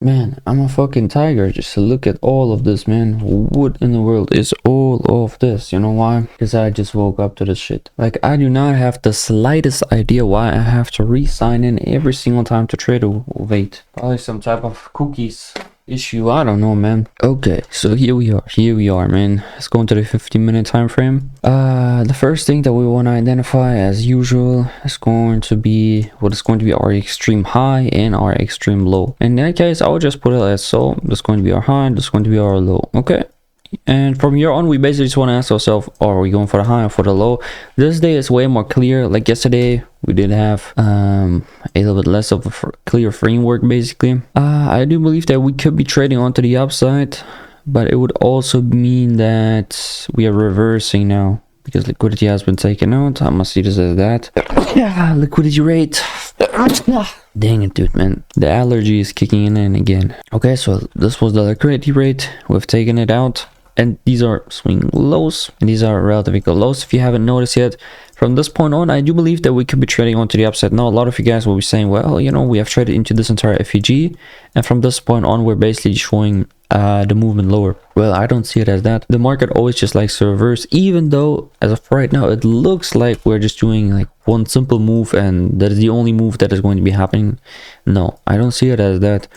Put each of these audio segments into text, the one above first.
Man, I'm a fucking tiger. Just look at all of this, man. What in the world is all of this? You know why? Because I just woke up to this shit. Like, I do not have the slightest idea why I have to re-sign in every single time to trade. Wait, probably some type of cookies issue. I don't know, man. Okay, so here we are, man. Let's go into the 15-minute time frame. The first thing that we want to identify, as usual, is going to be what is going to be our extreme high and our extreme low. In that case, I'll just put it as so. That's going to be our high, that's going to be our low. Okay, and from here on, we basically just want to ask ourselves, are we going for the high or for the low? This day is way more clear. Like yesterday, we did have a little bit less of a clear framework, basically. I do believe that we could be trading onto the upside, but it would also mean that we are reversing now, because liquidity has been taken out. I must see this as that. Yeah, liquidity rate. Dang it, dude, man. The allergy is kicking in again. Okay, so this was the liquidity rate. We've taken it out. And these are swing lows, and these are relatively good lows. If you haven't noticed yet, from this point on, I do believe that we could be trading onto the upside. Now, a lot of you guys will be saying, well, you know, we have traded into this entire FEG, and from this point on, we're basically showing the movement lower. Well, I don't see it as that. The market always just likes to reverse, even though as of right now, it looks like we're just doing like one simple move, and that is the only move that is going to be happening. No, I don't see it as that.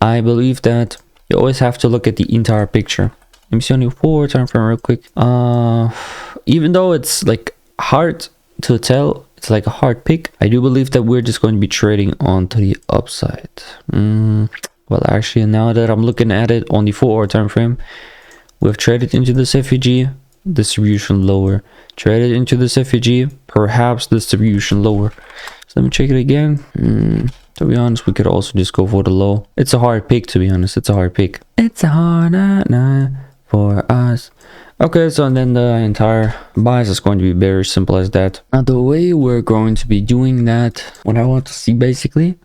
I believe that you always have to look at the entire picture. Let me see on the forward time frame real quick. Even though it's like hard to tell, it's like a hard pick, I do believe that we're just going to be trading onto the upside. Well, actually, now that I'm looking at it on the 4-hour time frame, we've traded into this FEG, distribution lower. Traded into this FEG, perhaps distribution lower. So let me check it again. To be honest, we could also just go for the low. It's a hard pick, to be honest. It's a hard pick. It's a hard night for us. Okay, so then the entire bias is going to be very simple as that. Now, the way we're going to be doing that, what I want to see basically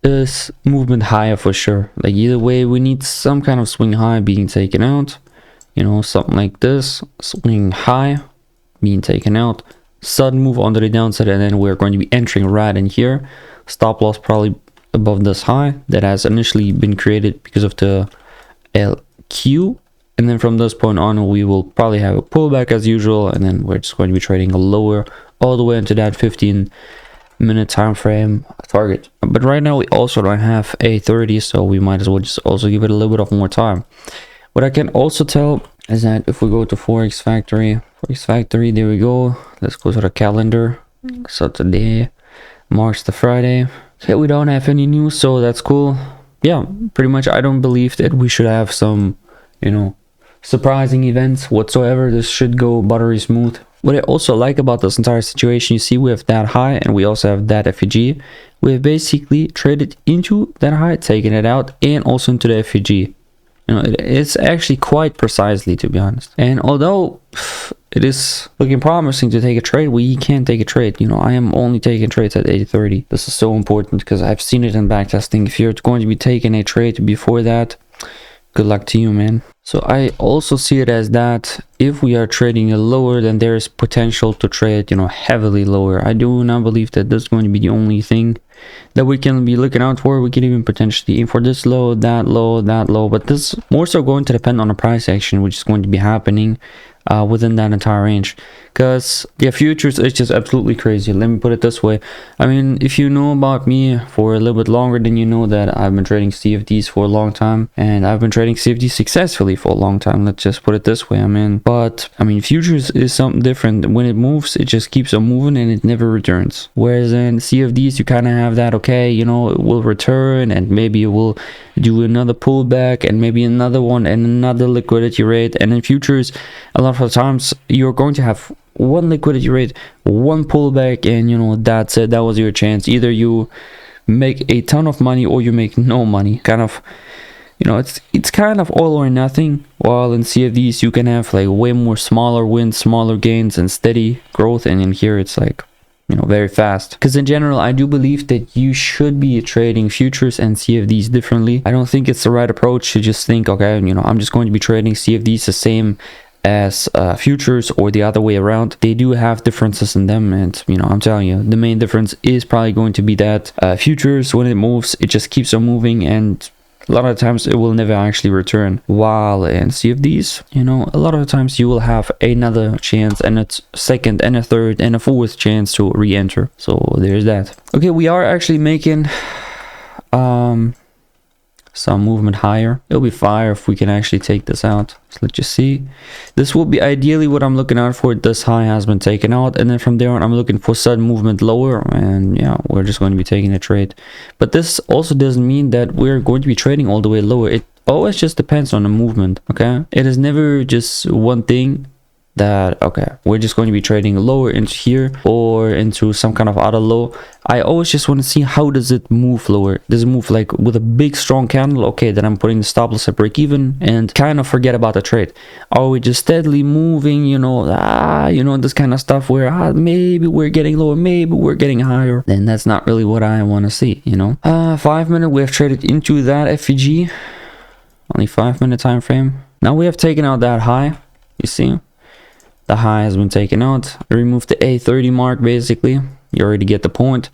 is movement higher for sure. Like either way, we need some kind of swing high being taken out. You know, something like this. Swing high being taken out. Sudden move onto the downside, and then we're going to be entering right in here. Stop loss probably above this high that has initially been created because of the LQ. And then from this point on, we will probably have a pullback as usual, and then we're just going to be trading a lower all the way into that 15-minute time frame target. But right now we also don't have a 30, so we might as well just also give it a little bit of more time. What I can also tell is that if we go to Forex Factory, there we go. Let's go to the calendar. So today marks the Friday. Okay, we don't have any news, so that's cool. Yeah, pretty much I don't believe that we should have some, you know, surprising events whatsoever. This should go buttery smooth. What I also like about this entire situation, you see we have that high and we also have that FEG. We have basically traded into that high, taken it out, and also into the FEG. You know, it's actually quite precisely, to be honest. And although it is looking promising to take a trade, we can't take a trade. You know, I am only taking trades at 8:30. This is so important because I've seen it in backtesting. If you're going to be taking a trade before that, good luck to you, man. So I also see it as that if we are trading a lower, then there is potential to trade, you know, heavily lower. I do not believe that this is going to be the only thing that we can be looking out for. We can even potentially aim for this low, that low, that low, but this more so going to depend on the price action which is going to be happening within that entire range. Because yeah, futures is just absolutely crazy. Let me put it this way. I mean, if you know about me for a little bit longer, then you know that I've been trading CFDs for a long time, and I've been trading CFDs successfully for a long time. Let's just put it this way. But futures is something different. When it moves, it just keeps on moving and it never returns. Whereas in CFDs, you kind of have that, okay, you know, it will return and maybe it will do another pullback and maybe another one and another liquidity rate. And in futures, a lot of times you're going to have one liquidity rate, one pullback, and you know, that's it. That was your chance. Either you make a ton of money or you make no money. Kind of, you know, it's kind of all or nothing. While in CFDs you can have like way more smaller wins, smaller gains, and steady growth, and in here it's like, you know, very fast. Because in general, I do believe that you should be trading futures and CFDs differently. I don't think it's the right approach to just think, okay, you know, I'm just going to be trading CFDs the same as futures or the other way around. They do have differences in them, and you know, I'm telling you, the main difference is probably going to be that futures, when it moves, it just keeps on moving, and a lot of times it will never actually return. While in CFDs, you know, a lot of times you will have another chance and a second and a third and a fourth chance to re-enter. So there's that. Okay, we are actually making some movement higher. It'll be fire if we can actually take this out. So let's just see. This will be ideally what I'm looking out for. This high has been taken out, and then from there on I'm looking for sudden movement lower, and yeah, we're just going to be taking a trade. But this also doesn't mean that we're going to be trading all the way lower. It always just depends on the movement. Okay, it is never just one thing that, okay, we're just going to be trading lower into here or into some kind of other low. I always just want to see how does it move lower. Does it move like with a big strong candle? Okay, then I'm putting the stop loss at break even and kind of forget about the trade. Are we just steadily moving, you know, this kind of stuff where maybe we're getting lower, maybe we're getting higher? Then that's not really what I want to see, you know. 5 minute, we have traded into that FVG, only 5 minute time frame. Now we have taken out that high, you see. The high has been taken out. Remove the A30 mark, basically. You already get the point.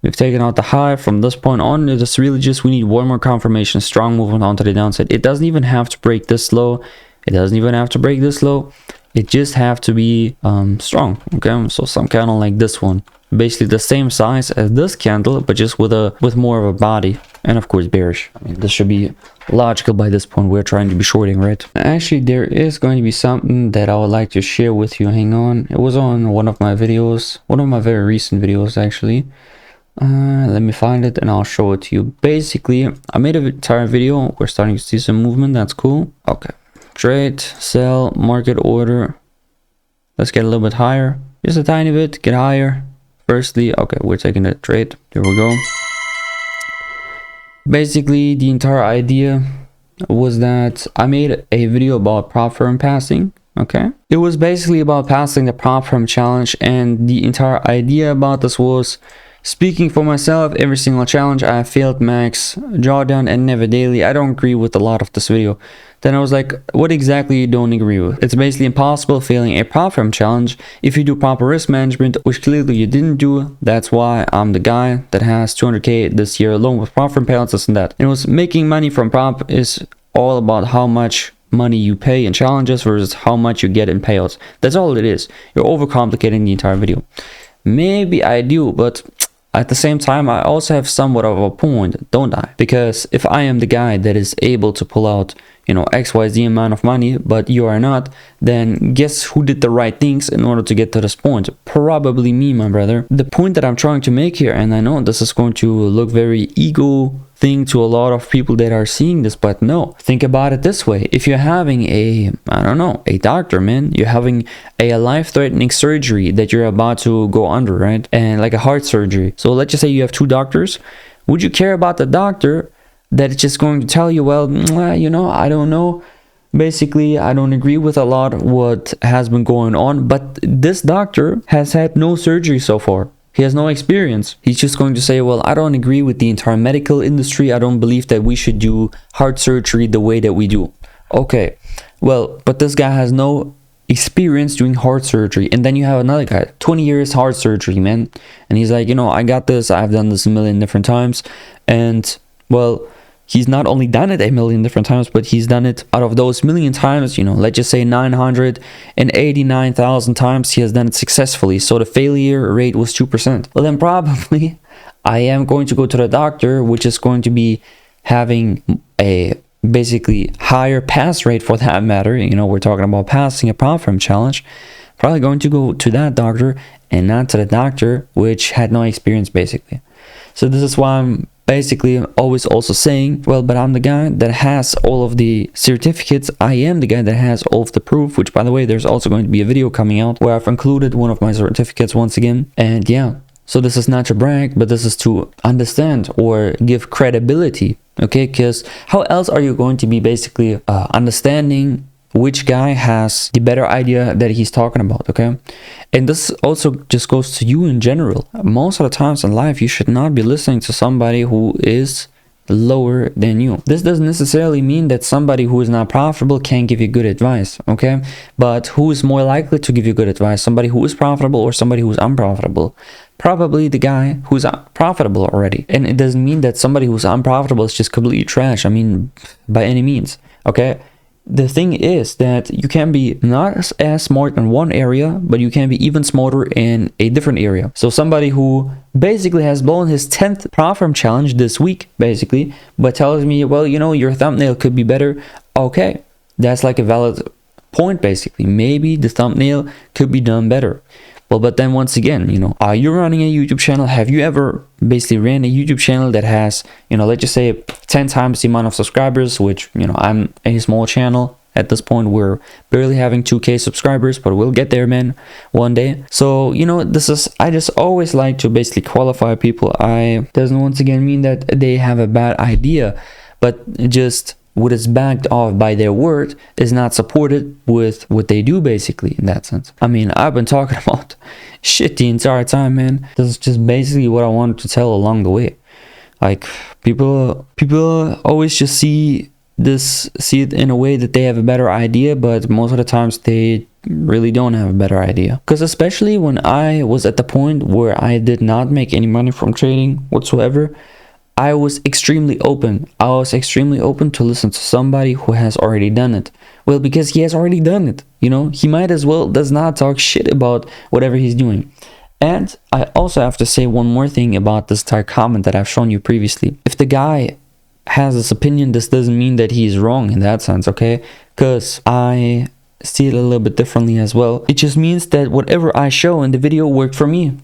We've taken out the high. From this point on, it's really just we need one more confirmation. Strong movement onto the downside. It doesn't even have to break this low. It doesn't even have to break this low. It just have to be strong. Okay, so some candle like this one. Basically the same size as this candle, but just with more of a body. And of course bearish. I mean, this should be logical by this point. We're trying to be shorting, right? Actually, there is going to be something that I would like to share with you. Hang on. It was on one of my videos, one of my very recent videos actually. Let me find it and I'll show it to you. Basically, I made an entire video. We're starting to see some movement. That's cool. Okay, trade, sell, market order. Let's get a little bit higher, just a tiny bit. Get higher. Firstly, okay, we're taking the trade. There we go. Basically, the entire idea was that I made a video about prop firm passing. Okay, it was basically about passing the prop firm challenge, and the entire idea about this was, speaking for myself, every single challenge I failed max, drawdown, and never daily. I don't agree with a lot of this video. Then I was like, what exactly you don't agree with? It's basically impossible failing a prop firm challenge if you do proper risk management, which clearly you didn't do. That's why I'm the guy that has 200k this year along with prop firm payouts, this and that. And it was making money from prop is all about how much money you pay in challenges versus how much you get in payouts. That's all it is. You're overcomplicating the entire video. Maybe I do, but at the same time, I also have somewhat of a point, don't I? Because if I am the guy that is able to pull out, you know, XYZ amount of money, but you are not, then guess who did the right things in order to get to this point? Probably me, my brother. The point that I'm trying to make here, and I know this is going to look very ego thing to a lot of people that are seeing this, but no, think about it this way. If you're having a doctor, man, you're having a life-threatening surgery that you're about to go under, right? And like a heart surgery. So let's just say you have two doctors. Would you care about the doctor that is just going to tell you, well, you know, I don't know, basically I don't agree with a lot of what has been going on, but this doctor has had no surgery so far. He has no experience. He's just going to say, well, I don't agree with the entire medical industry. I don't believe that we should do heart surgery the way that we do. Okay, well, but this guy has no experience doing heart surgery. And then you have another guy, 20 years heart surgery, man. And he's like, you know, I got this. I've done this a million different times. And, well, he's not only done it a million different times, but he's done it out of those million times, you know, let's just say 989,000 times he has done it successfully. So the failure rate was 2%. Well, then probably I am going to go to the doctor, which is going to be having a basically higher pass rate for that matter. You know, we're talking about passing a prop firm challenge. Probably going to go to that doctor and not to the doctor which had no experience, basically. So this is why I'm basically always also saying, well, but I'm the guy that has all of the certificates. I am the guy that has all of the proof, which, by the way, there's also going to be a video coming out where I've included one of my certificates once again. And yeah, so this is not to brag, but this is to understand or give credibility, okay? Because how else are you going to be basically understanding which guy has the better idea that he's talking about, okay? And this also just goes to you in general. Most of the times in life, you should not be listening to somebody who is lower than you. This doesn't necessarily mean that somebody who is not profitable can't give you good advice, okay? But who is more likely to give you good advice? Somebody who is profitable or somebody who is unprofitable? probably the guy who's profitable already. And it doesn't mean that somebody who's unprofitable is just completely trash. I mean, by any means, okay? The thing is that you can be not as smart in one area, but you can be even smarter in a different area. So somebody who basically has blown his 10th profit challenge this week, basically, but tells me, well, you know, your thumbnail could be better. Okay, that's like a valid point, basically. Maybe the thumbnail could be done better. Well, but then once again, you know, are you running a YouTube channel? Have you ever basically ran a YouTube channel that has, you know, let's just say 10 times the amount of subscribers, which, you know, I'm a small channel at this point. We're barely having 2K subscribers, but we'll get there, man, one day. So, you know, I just always like to basically qualify people. Doesn't once again mean that they have a bad idea, but just what is backed off by their word is not supported with what they do, basically, in that sense. I mean, I've been talking about shit the entire time, man. This is just basically what I wanted to tell along the way. Like, people always just see it in a way that they have a better idea, but most of the times they really don't have a better idea. Because especially when I was at the point where I did not make any money from trading whatsoever, I was extremely open. I was extremely open to listen to somebody who has already done it. Well, because he has already done it, you know, he might as well does not talk shit about whatever he's doing. And I also have to say one more thing about this entire comment that I've shown you previously. If the guy has this opinion, this doesn't mean that he's wrong in that sense, okay? Because I see it a little bit differently as well. It just means that whatever I show in the video worked for me.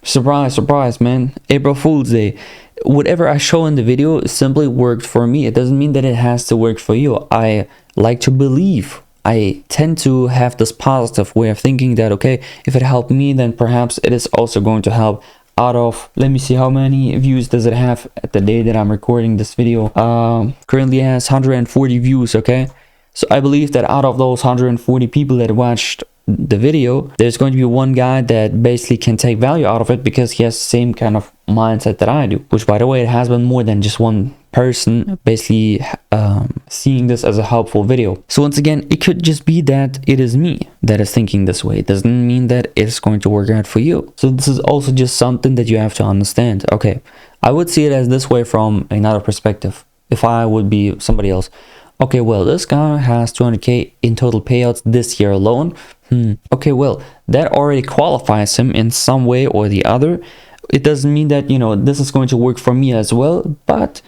Surprise, surprise, man. April Fool's Day. Whatever I show in the video simply worked for me. It doesn't mean that it has to work for you. I like to believe. I tend to have this positive way of thinking that, okay, if it helped me, then perhaps it is also going to help. Out of, let me see, how many views does it have at the day that I'm recording this video? Currently has 140 views, okay? So I believe that out of those 140 people that watched the video, there's going to be one guy that basically can take value out of it because he has the same kind of mindset that I do. Which, by the way, it has been more than just one person basically seeing this as a helpful video. So once again, it could just be that it is me that is thinking this way. It doesn't mean that it's going to work out for you. So this is also just something that you have to understand. Okay, I would see it as this way from another perspective. If I would be somebody else, okay, well, this guy has 200k in total payouts this year alone. Okay, well, that already qualifies him in some way or the other. It doesn't mean that, you know, this is going to work for me as well, but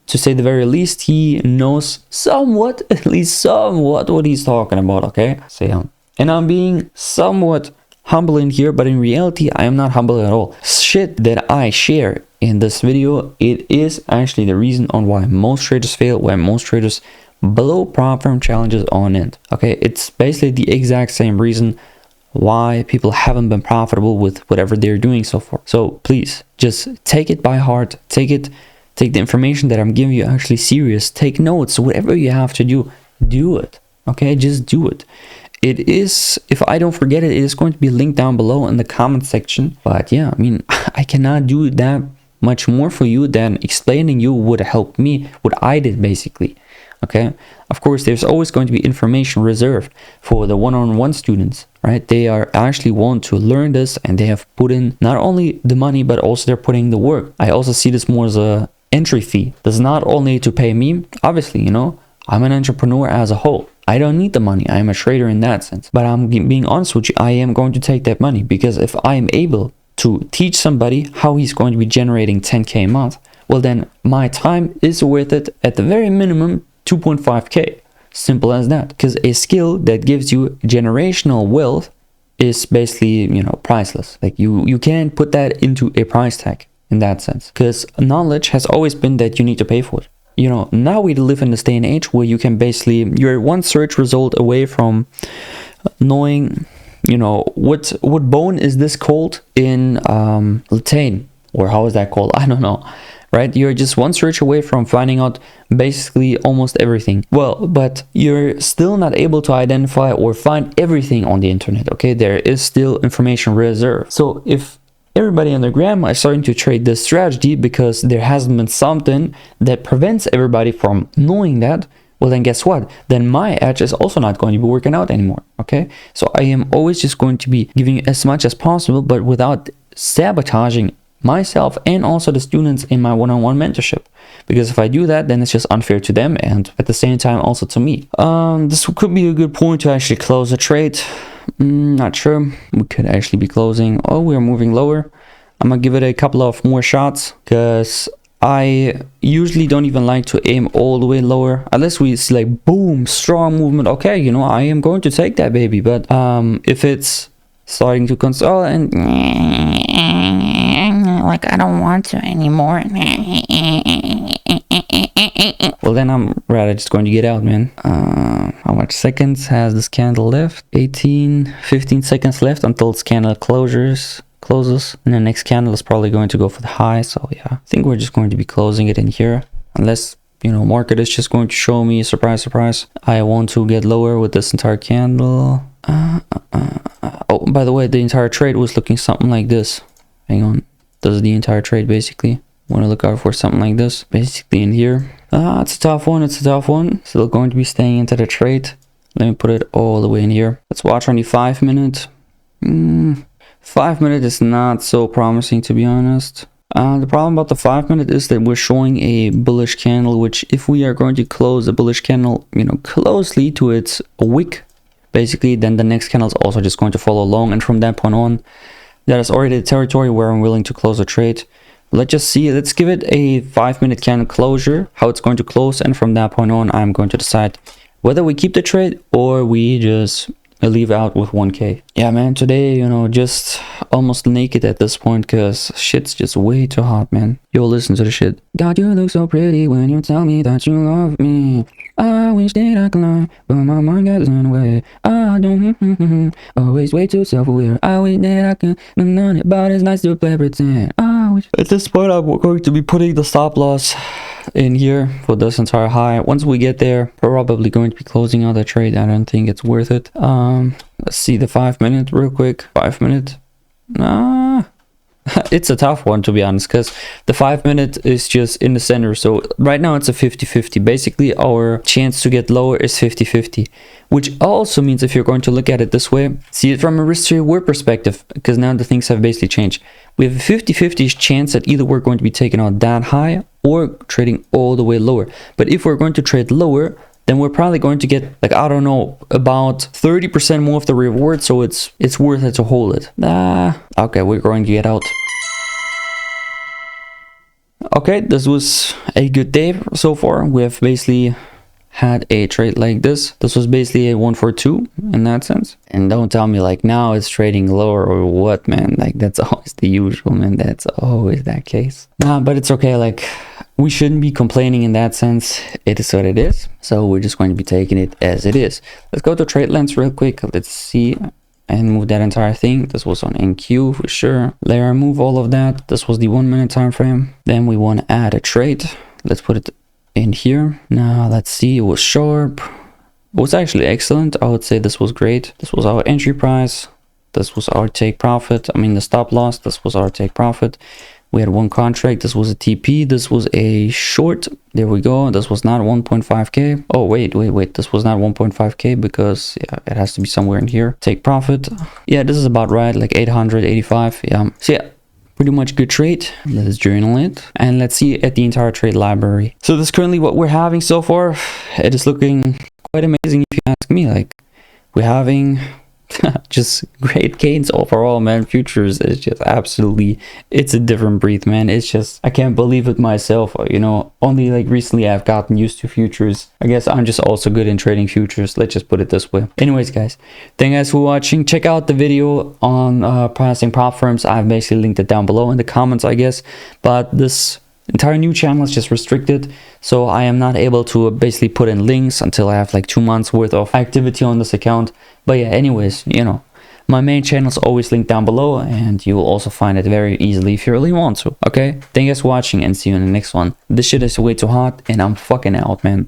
to say the very least, he knows somewhat, at least somewhat, what he's talking about, okay? So, and I'm being somewhat humble in here, but in reality, I am not humble at all. Shit that I share in this video, it is actually the reason on why most traders fail, why most traders blow profit challenges on end. Okay, it's basically the exact same reason why people haven't been profitable with whatever they're doing so far. So please just take it by heart, take the information that I'm giving you actually serious, take notes, whatever you have to do it. Okay, just do it. It is, if I don't forget it, it is going to be linked down below in the comment section. But yeah, I mean, I cannot do that much more for you than explaining you what helped me, what I did basically. Okay, of course, there's always going to be information reserved for the one-on-one students, right? They are actually want to learn this, and they have put in not only the money, but also they're putting the work. I also see this more as a entry fee. This is not only to pay me. Obviously, you know, I'm an entrepreneur as a whole. I don't need the money. I am a trader in that sense. But I'm being honest with you, I am going to take that money, because if I am able to teach somebody how he's going to be generating 10k a month, well, then my time is worth it at the very minimum 2.5k. Simple as that. Because a skill that gives you generational wealth is basically, you know, priceless. Like you can't put that into a price tag in that sense, because knowledge has always been that you need to pay for it. You know, now we live in this day and age where you can basically, you're one search result away from knowing, you know, what bone is this called in Latin, or how is that called? I don't know. Right? You're just one search away from finding out basically almost everything. Well, but you're still not able to identify or find everything on the internet, okay? There is still information reserved. So if everybody on their grandma is starting to trade this strategy because there hasn't been something that prevents everybody from knowing that, well, then guess what? Then my edge is also not going to be working out anymore, okay? So I am always just going to be giving you as much as possible, but without sabotaging myself and also the students in my one-on-one mentorship, because if I do that, then it's just unfair to them and at the same time also to me. This could be a good point to actually close a trade. Not sure. We could actually be closing. Oh, we're moving lower. I'm gonna give it a couple of more shots because I usually don't even like to aim all the way lower unless we see like boom, strong movement. Okay, you know, I am going to take that baby. But if it's starting to console and like I don't want to anymore, well then I'm rather just going to get out, man. How much seconds has this candle left? 15 seconds left until its candle closes, and the next candle is probably going to go for the high. So yeah, I think we're just going to be closing it in here, unless, you know, market is just going to show me, surprise surprise, I want to get lower with this entire candle. Oh, by the way, the entire trade was looking something like this. Hang on, this is the entire trade basically. Want to look out for something like this basically in here. It's a tough one, it's a tough one. Still going to be staying into the trade. Let me put it all the way in here. Let's watch on the 5 minute. 5 minute is not so promising, to be honest. The problem about the 5 minute is that we're showing a bullish candle, which if we are going to close the bullish candle, you know, closely to its wick basically, then the next candle is also just going to follow along, and from that point on, that is already the territory where I'm willing to close a trade. Let's just see, let's give it a 5 minute candle closure, how it's going to close, and from that point on I'm going to decide whether we keep the trade or we just leave out with 1k. Yeah man, today, you know, just almost naked at this point because shit's just way too hot, man. Yo, listen to the shit. God, you look so pretty when you tell me that you love me. I wish that I could lie, but my mind gets in the way. I don't always way too self-aware. I wish that I could none it, but it's nice to play pretend. I wish. At this point, I'm going to be putting the stop loss in here for this entire high. Once we get there, probably going to be closing out the trade. I don't think it's worth it. Let's see the 5 minute real quick. 5 minute. It's a tough one, to be honest, because the 5 minute is just in the center. So right now it's a 50-50. Basically our chance to get lower is 50-50, which also means if you're going to look at it this way, see it from a risk to reward perspective, because now the things have basically changed. We have a 50-50 chance that either we're going to be taking out that high or trading all the way lower. But if we're going to trade lower, then we're probably going to get, like, I don't know, about 30% more of the reward, so it's worth it to hold it. Okay, we're going to get out. Okay, this was a good day so far. We have basically had a trade like this. This was basically a 1 for 2 in that sense. And don't tell me like now it's trading lower or what, man. Like that's always the usual, man. That's always that case. Nah, but it's okay. Like we shouldn't be complaining in that sense. It is what it is. So we're just going to be taking it as it is. Let's go to trade lens real quick. Let's see and move that entire thing. This was on NQ for sure. Layer move all of that. This was the 1 minute time frame. Then we want to add a trade. Let's put it in here. Now let's see, it was sharp. It was actually excellent. I would say this was great. This was our entry price. This was our take profit. I mean the stop loss. This was our take profit. We had one contract. This was a TP. This was a short. There we go. This was not 1.5k. Oh wait. This was not 1.5k because yeah, it has to be somewhere in here. Take profit. Yeah, this is about right, like 885. Yeah. So yeah, pretty much good trade. Let's journal it and let's see at the entire trade library. So this is currently what we're having so far. It is looking quite amazing if you ask me. Like we're having just great gains overall, man. Futures is just absolutely, it's a different breed, man. It's just, I can't believe it myself, you know. Only like recently I've gotten used to futures. I guess I'm just also good in trading futures, let's just put it this way. Anyways guys, thank you guys for watching. Check out the video on pricing prop firms. I've basically linked it down below in the comments, I guess. But this entire new channel is just restricted, so I am not able to basically put in links until I have like 2 months worth of activity on this account. But yeah, anyways, you know, my main channel is always linked down below and you will also find it very easily if you really want to. Okay, thank you guys for watching and see you in the next one. This shit is way too hot and I'm fucking out, man.